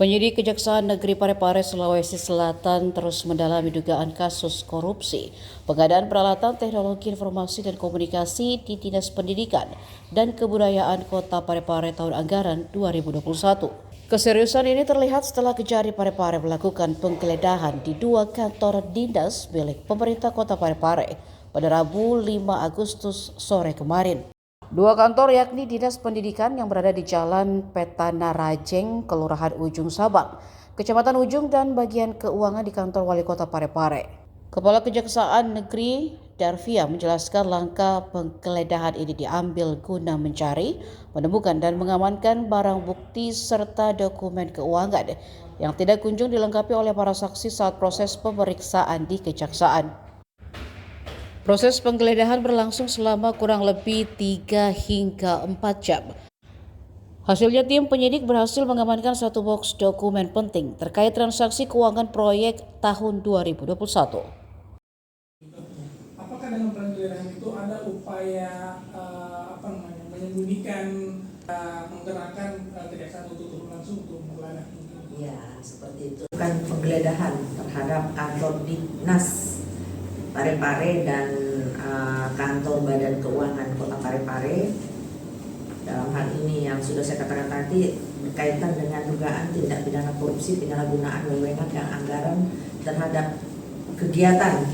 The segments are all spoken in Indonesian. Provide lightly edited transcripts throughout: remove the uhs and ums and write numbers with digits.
Penyidik Kejaksaan Negeri Parepare, Sulawesi Selatan terus mendalami dugaan kasus korupsi pengadaan peralatan teknologi informasi dan komunikasi di Dinas Pendidikan dan Kebudayaan Kota Parepare tahun anggaran 2021. Keseriusan ini terlihat setelah Kejari Parepare melakukan penggeledahan di dua kantor dinas milik pemerintah Kota Parepare pada Rabu 5 Agustus sore kemarin. Dua kantor yakni Dinas Pendidikan yang berada di Jalan Petana Rajeng, Kelurahan Ujung Sabang, Kecamatan Ujung, dan bagian keuangan di kantor Wali Kota Parepare. Kepala Kejaksaan Negeri Darvia menjelaskan langkah penggeledahan ini diambil guna mencari, menemukan dan mengamankan barang bukti serta dokumen keuangan yang tidak kunjung dilengkapi oleh para saksi saat proses pemeriksaan di Kejaksaan. Proses penggeledahan berlangsung selama kurang lebih 3 hingga 4 jam. Hasilnya tim penyidik berhasil mengamankan satu box dokumen penting terkait transaksi keuangan proyek tahun 2021. Apakah dengan penggeledahan itu ada upaya menyembunyikan menggerakkan Kejaksaan untuk turun langsung untuk menggeledah? Ya, seperti itu. Bukan penggeledahan terhadap kantor Dinas Parepare dan kantor Badan Keuangan Kota Parepare. Dalam hal ini yang sudah saya katakan tadi berkaitan dengan dugaan tindak pidana korupsi, penyalahgunaan wewenang dan anggaran terhadap kegiatan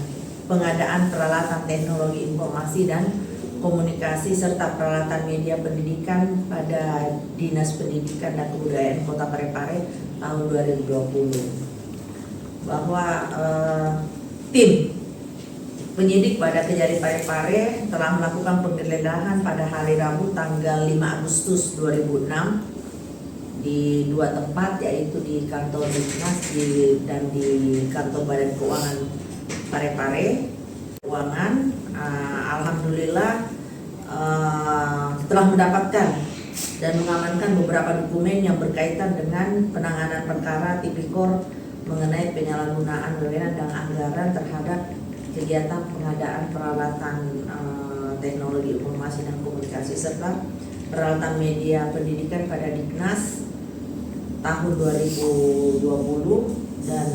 pengadaan peralatan teknologi informasi dan komunikasi serta peralatan media pendidikan pada Dinas Pendidikan dan Kebudayaan Kota Parepare tahun 2020. Bahwa tim penyidik pada Kejari Parepare telah melakukan penggeledahan pada hari Rabu tanggal 5 Agustus 2006 di dua tempat, yaitu di kantor Dinas dan di kantor Badan Keuangan Parepare. Alhamdulillah telah mendapatkan dan mengamankan beberapa dokumen yang berkaitan dengan penanganan perkara tipikor mengenai penyalahgunaan wewenang dan anggaran terhadap kegiatan pengadaan peralatan teknologi informasi dan komunikasi serta peralatan media pendidikan pada Dinas tahun 2020, dan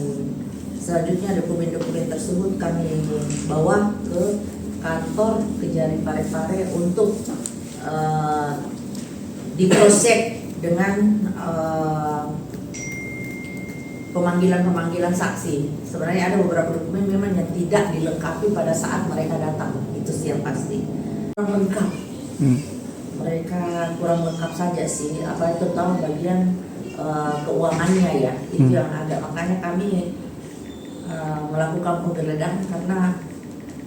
selanjutnya dokumen-dokumen tersebut kami bawa ke kantor Kejari Parepare untuk diproses dengan pemanggilan saksi. Sebenarnya ada beberapa dokumen memang yang tidak dilengkapi pada saat mereka datang, itu sih yang pasti. Kurang lengkap. Mereka kurang lengkap saja sih, apa itu tahu bagian keuangannya ya, itu yang ada. Makanya kami melakukan penggeledahan karena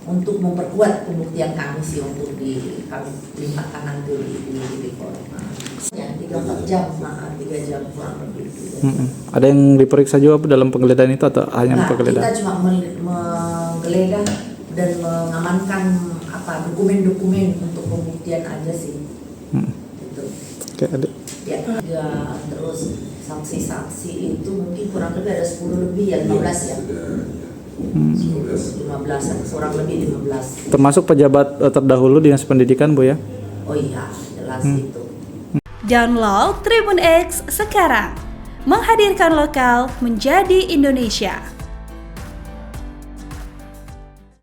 untuk memperkuat pembuktian kami sih, untuk kami limpahkan nanti di forum. Ya, 3 jam kurang lebih. Ada yang diperiksa juga dalam penggeledahan itu atau hanya penggeledahan? Kita cuma menggeledah dan mengamankan dokumen-dokumen untuk pembuktian aja sih. Gitu. Oke, ada. Ya, terus saksi-saksi itu mungkin kurang lebih ada 10 lebih ya, 15 ya. 15 kurang lebih 15. Termasuk pejabat terdahulu Dinas Pendidikan, Bu ya? Oh iya, jelas itu. Download Tribun X sekarang, menghadirkan lokal menjadi Indonesia.